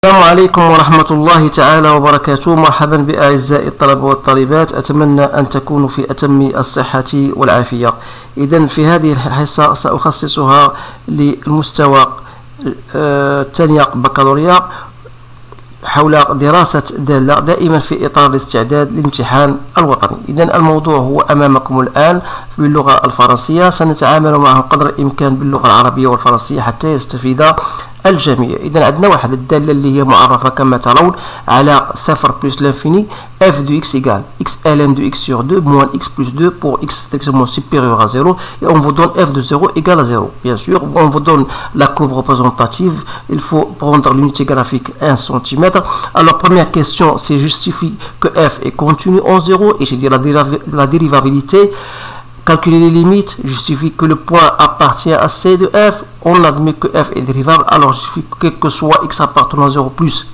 السلام عليكم ورحمة الله تعالى وبركاته. مرحبا بأعزائي الطلبة والطالبات، أتمنى أن تكونوا في أتم الصحة والعافية. إذن في هذه الحصة سأخصصها للمستوى الثانية بكالوريا حول دراسة دالة دائما في إطار الاستعداد للامتحان الوطني. إذن الموضوع هو أمامكم الآن باللغة الفرنسية، سنتعامل معه قدر الإمكان باللغة العربية والفرنسية حتى يستفيد الجميع. إذا عندنا واحد الدالة اللي هي معرفة كما ترون على 0 plus l'infini f de x égale x ln de x sur 2 moins x plus 2 pour x strictement supérieur à 0, et on vous donne f de 0 égale à 0. Bien sûr, on vous donne la courbe représentative, il faut prendre l'unité graphique 1 cm. Alors première question, c'est justifie que f est continu en 0, et j'ai dit la dérivabilité. Calculer les limites, justifie que le point appartient à C de f, on admet que f est dérivable, alors justifie que quel que soit x appartenant à 0 plus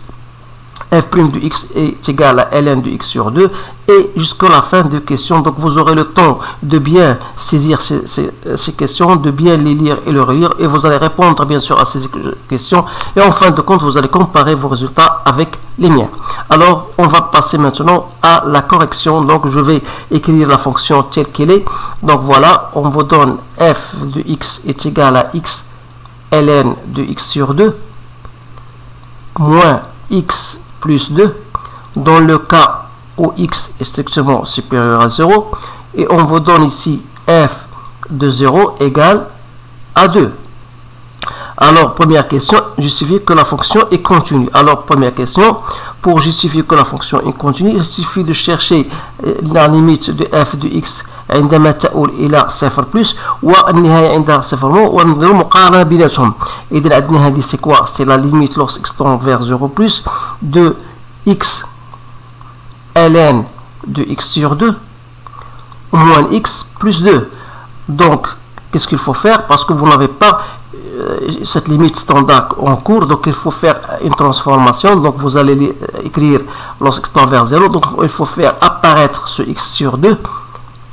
f' de x est égal à ln de x sur 2, et jusqu'à la fin de question. Donc vous aurez le temps de bien saisir ces questions, de bien les lire et les relire, et vous allez répondre bien sûr à ces questions, et en fin de compte vous allez comparer vos résultats avec les miens. Alors on va passer maintenant à la correction. Donc je vais écrire la fonction telle qu'elle est. Donc voilà, on vous donne f de x est égal à x ln de x sur 2 moins x plus 2 dans le cas où x est strictement supérieur à 0, et on vous donne ici f de 0 égale à 2. Alors première question, justifier que la fonction est continue. Alors première question, pour justifier que la fonction est continue, il suffit de chercher la limite de f de x عندما تؤول إلى 0 plus والنهاية عند 0 ونديروا مقارنة بيناتهم. إذا عندنا هذه c'est quoi? C'est la limite lorsque x tend vers 0 plus de x ln de x sur 2 moins x plus 2. Donc qu'est-ce qu'il faut faire? Parce que vous n'avez pas cette limite standard en cours, donc il faut faire une transformation. Donc vous allez écrire lorsque x tend vers 0, donc il faut faire apparaître ce x sur 2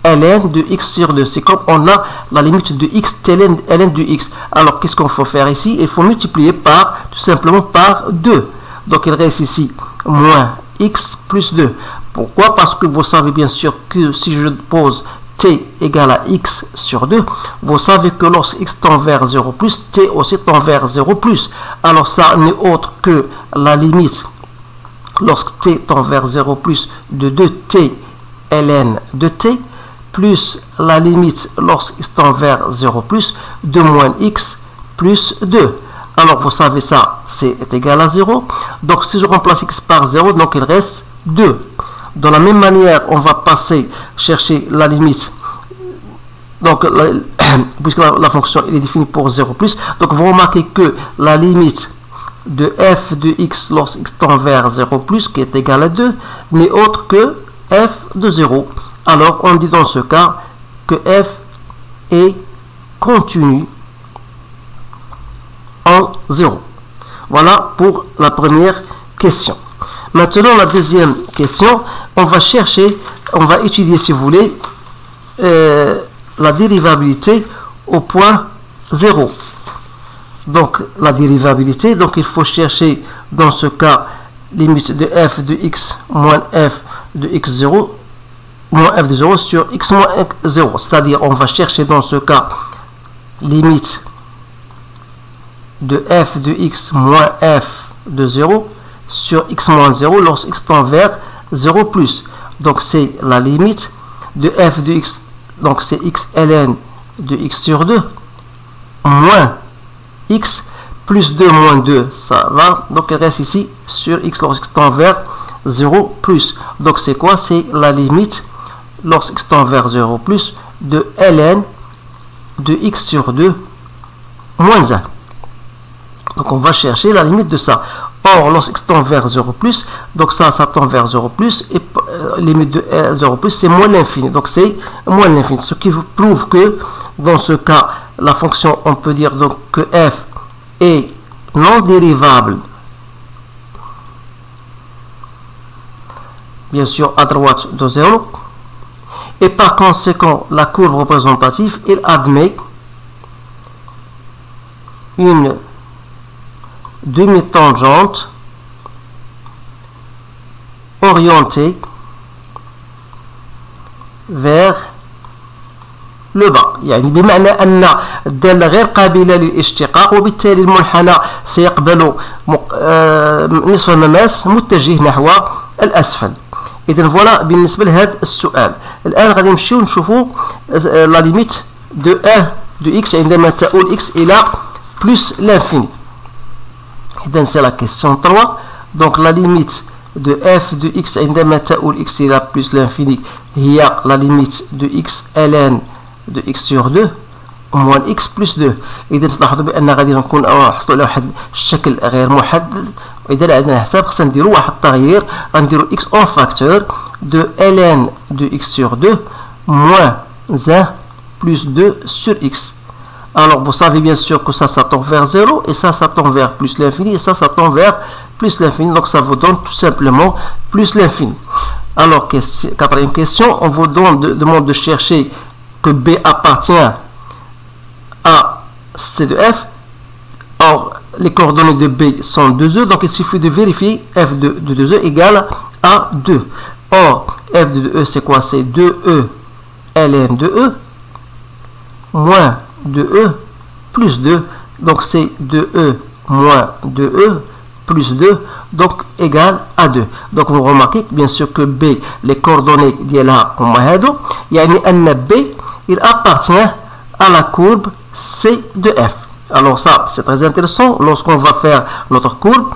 ln de x sur 2. C'est comme on a la limite de x ln de x. Alors qu'est-ce qu'on faut faire ici? Il faut multiplier par, tout simplement par 2. Donc il reste ici moins x plus 2. Pourquoi? Parce que vous savez bien sûr que si je pose t égale à x sur 2, vous savez que lorsque x tend vers 0 plus, t aussi tend vers 0 plus. Alors ça n'est autre que la limite lorsque t tend vers 0 plus de 2t ln de t plus la limite lorsque x tend vers 0 plus de moins x plus 2. Alors vous savez ça, c'est égal à 0. Donc si je remplace x par 0, donc il reste 2. De la même manière, on va passer chercher la limite. Donc puisque la fonction est définie pour 0 plus, donc vous remarquez que la limite de f de x lorsque x tend vers 0 plus, qui est égal à 2, n'est autre que f de 0. Alors on dit dans ce cas que f est continu en 0. Voilà pour la première question. Maintenant la deuxième question, on va chercher, on va étudier si vous voulez la dérivabilité au point 0. Donc la dérivabilité, donc il faut chercher dans ce cas limite de f de x moins f de x0 moins f de 0 sur x moins 0. C'est-à-dire on va chercher dans ce cas limite de f de x moins f de 0 sur x moins 0 lorsque x tend vers 0 plus. Donc c'est la limite de f de x, donc c'est x ln de x sur 2 moins x plus 2 moins 2, ça va. Donc il reste ici sur x lorsque x tend vers 0 plus. Donc c'est quoi? C'est la limite lorsque x tend vers 0 plus de ln de x sur 2 moins 1. Donc on va chercher la limite de ça. Or lorsque x tend vers 0 plus, donc ça tend vers 0 plus, et limite de 0 plus c'est moins l'infini. Donc c'est moins l'infini. Ce qui vous prouve que dans ce cas, la fonction, on peut dire donc que f est non dérivable, bien sûr à droite de 0. Et par conséquent, la courbe représentative, elle admet une demi-tangente orienté vers le bas. يعني بمعنى أن الدالة غير قابلة للاشتقاق، وبالتالي المنحنى سيقبل نصف المماس متجه نحو الأسفل. إذن فوالا بالنسبة لهذا السؤال. الآن غادي نمشيو نشوفوا لا ليميت دو 1 دو x عندما تؤول x إلى plus l'infini. إذن سي لا كيسيون 3. Donc la limite de f de x عندما تؤول x إلى plus l'infini هي la limite de x ln de x sur 2 moins x plus 2. إذا تلاحظوا بأن غادي نكون حصلوا على واحد الشكل غير محدد. إذا عندنا حساب خصنا نديروا واحد التغيير، غنديروا x en facteur de ln de x sur 2 moins 1 plus 2 sur x. Alors vous savez bien sûr que ça tend vers 0 et ça tend vers plus l'infini et ça tend vers plus l'infini. Donc ça vous donne tout simplement plus l'infini. Alors quatrième question, on vous demande de chercher que B appartient à C de F. Or, les coordonnées de B sont 2E, donc il suffit de vérifier F de 2E égale à 2. Or, F de 2E, c'est quoi? C'est 2E ln de E moins 2E plus 2. Donc, c'est 2E moins 2E plus 2, donc égal à 2. Donc, vous remarquez bien sûr que B, les coordonnées ديالها هما هادو، يعني أن B il appartient à la courbe C de F. Alors ça, c'est très intéressant lorsqu'on va faire notre courbe.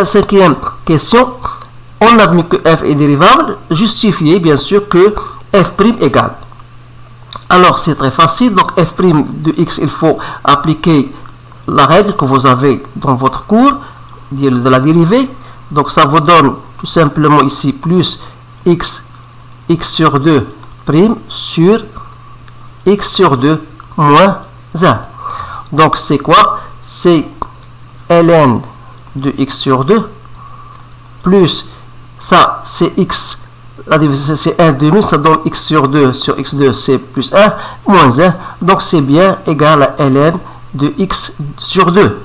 Cinquième question, on a vu que F est dérivable, justifiez bien sûr que F' égale. Alors c'est très facile, donc F' de X, il faut appliquer la règle que vous avez dans votre cours de la dérivée. Donc ça vous donne tout simplement ici plus x sur 2 prime sur x sur 2 moins 1. Donc c'est quoi? C'est ln de x sur 2 plus ça c'est x, la division c'est 1 demi, ça donne x sur 2 sur x2 c'est plus 1 moins 1, donc c'est bien égal à ln de x sur 2.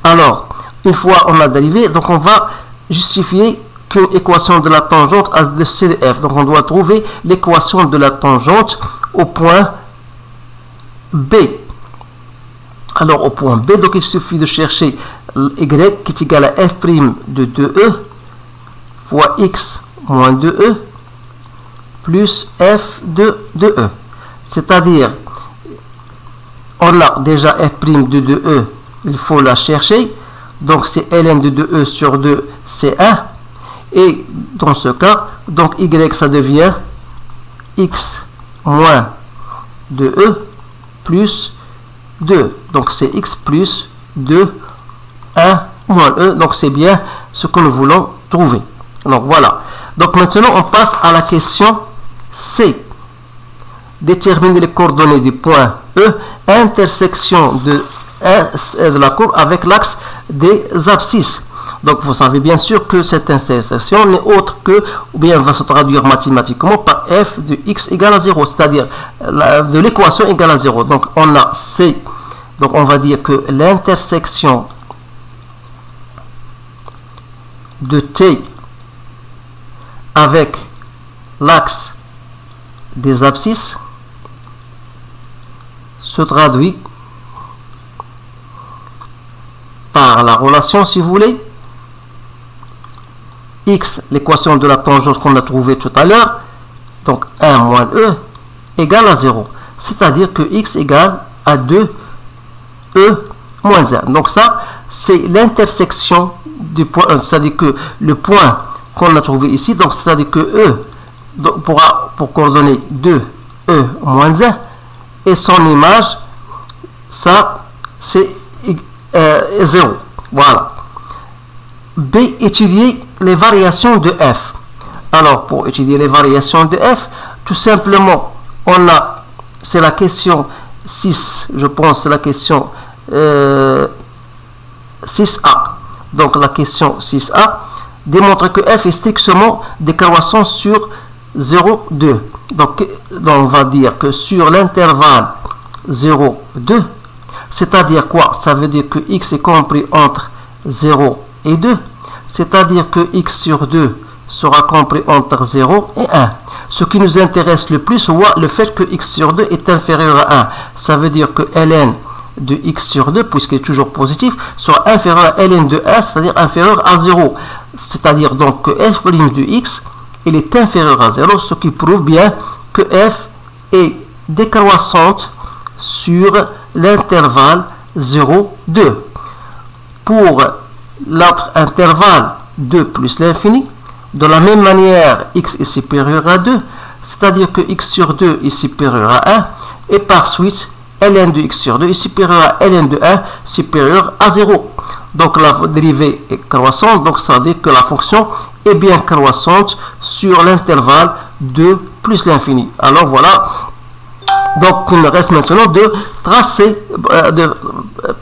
Alors une fois on a dérivé, donc on va justifier qu'une équation de la tangente de C de F. Donc on doit trouver l'équation de la tangente au point B. Alors au point B, donc il suffit de chercher y qui est égal à f' de 2e fois x moins 2e plus f de 2e. C'est-à-dire, on a déjà f' de 2e, il faut la chercher. Donc c'est ln de 2e sur 2, c'est 1. Et dans ce cas, donc y ça devient x moins 2e plus 2. Donc c'est x plus 2, 1 moins e. Donc c'est bien ce que nous voulons trouver. Donc voilà. Donc maintenant on passe à la question C. Déterminer les coordonnées du point E, intersection de la courbe avec l'axe des abscisses. Donc vous savez bien sûr que cette intersection n'est autre que, ou bien va se traduire mathématiquement par f de x égale à 0, c'est-à-dire de l'équation égale à 0. Donc on a C, donc on va dire que l'intersection de T avec l'axe des abscisses se traduit par la relation, si vous voulez, x, l'équation de la tangente qu'on a trouvée tout à l'heure, donc 1 moins e, égale à 0. C'est-à-dire que x égale à 2e moins 1. Donc ça, c'est l'intersection du point E. C'est-à-dire que le point qu'on a trouvé ici, donc c'est-à-dire que e pourra pour coordonner 2e moins 1, et son image, ça, c'est 0. Voilà. B, étudier les variations de f. Alors, pour étudier les variations de f, tout simplement, on a, c'est la question 6, je pense, c'est la question 6a. Donc, la question 6a démontre que f est strictement décroissant sur 0, 2. Donc, on va dire que sur l'intervalle 0, 2, c'est-à-dire quoi? Ça veut dire que x est compris entre 0 et 2. C'est-à-dire que x sur 2 sera compris entre 0 et 1. Ce qui nous intéresse le plus, c'est le fait que x sur 2 est inférieur à 1. Ça veut dire que ln de x sur 2, puisqu'il est toujours positif, sera inférieur à ln de 1, c'est-à-dire inférieur à 0. C'est-à-dire donc que f' de x, il est inférieur à 0, ce qui prouve bien que f est décroissante sur l'intervalle 0, 2. Pour l'autre intervalle 2 plus l'infini, de la même manière, x est supérieur à 2, c'est-à-dire que x sur 2 est supérieur à 1, et par suite, ln de x sur 2 est supérieur à ln de 1, supérieur à 0. Donc la dérivée est croissante, donc ça veut dire que la fonction est bien croissante sur l'intervalle 2 plus l'infini. Alors voilà, donc il me reste maintenant de tracer, de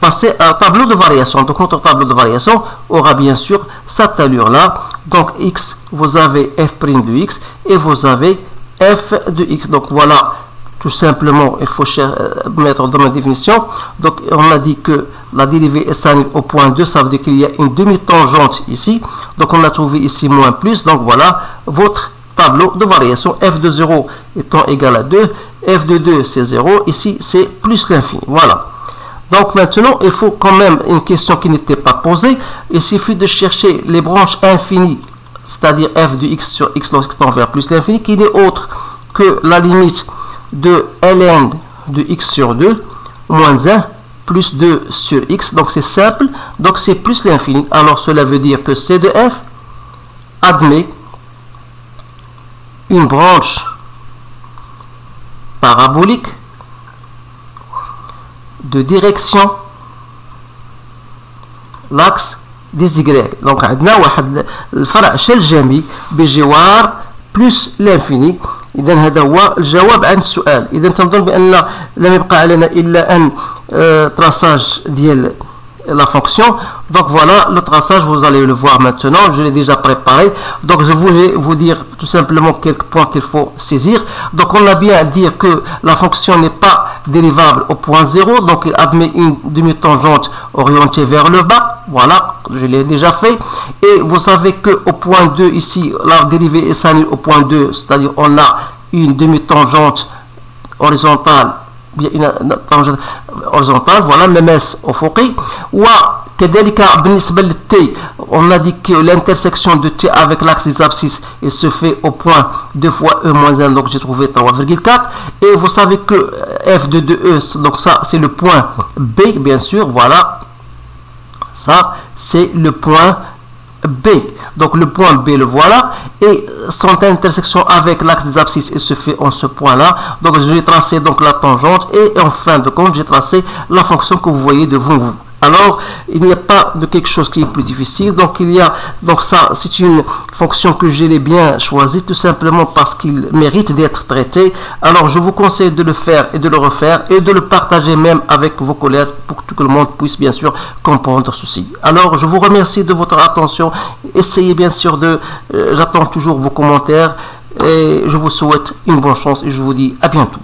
passer à un tableau de variation. Donc notre tableau de variation aura bien sûr cette allure-là. Donc x, vous avez f' de x et vous avez f de x. Donc voilà, tout simplement, il faut mettre dans la définition. Donc on a dit que la dérivée est sinus au point 2, ça veut dire qu'il y a une demi-tangente ici. Donc on a trouvé ici moins plus. Donc voilà votre tableau de variation. F de 0 étant égal à 2, f de 2 c'est 0, ici c'est plus l'infini. Voilà. Donc maintenant, il faut quand même une question qui n'était pas posée. Il suffit de chercher les branches infinies, c'est-à-dire f de x sur x lorsqu'il tend vers plus l'infini, qui n'est autre que la limite de ln de x sur 2 moins 1 plus 2 sur x. Donc c'est simple, donc c'est plus l'infini. Alors cela veut dire que c de f admet une branche parabolique de direction l'axe des y. Donc عندنا واحد الفرع شلجمي بجوار بلس l'infini. إذا هذا هو الجواب عن السؤال. إذا تنظن بأن لم يبقى علينا إلا أن traçage ديال la fonction. Donc voilà le traçage, vous allez le voir maintenant, je l'ai déjà préparé. Donc je voulais vous dire tout simplement quelques points qu'il faut saisir. Donc on a bien dit que la fonction n'est pas dérivable au point 0, donc il admet une demi-tangente orientée vers le bas. Voilà, je l'ai déjà fait. Et vous savez que au point 2 ici, la dérivée est sinus au point 2, c'est-à-dire on a une demi-tangente horizontale, bien une tangente horizontale, voilà, مماس أفقي. وكذلك بالنسبة للتي, on a dit que l'intersection de t avec l'axe des abscisses, il se fait au point 2 fois e moins 1, donc j'ai trouvé 3,4. Et vous savez que f de 2e, donc ça c'est le point B, bien sûr, voilà, ça c'est le point B. Donc le point B le voilà, et son intersection avec l'axe des abscisses il se fait en ce point là. Donc j'ai tracé donc la tangente, et en fin de compte j'ai tracé la fonction que vous voyez devant vous. Alors il n'y a pas de quelque chose qui est plus difficile. Donc il y a, donc ça c'est une fonction que j'ai bien choisie tout simplement parce qu'il mérite d'être traité. Alors je vous conseille de le faire et de le refaire et de le partager même avec vos collègues pour que tout le monde puisse bien sûr comprendre ceci. Alors je vous remercie de votre attention. Essayez bien sûr de j'attends toujours vos commentaires et je vous souhaite une bonne chance et je vous dis à bientôt.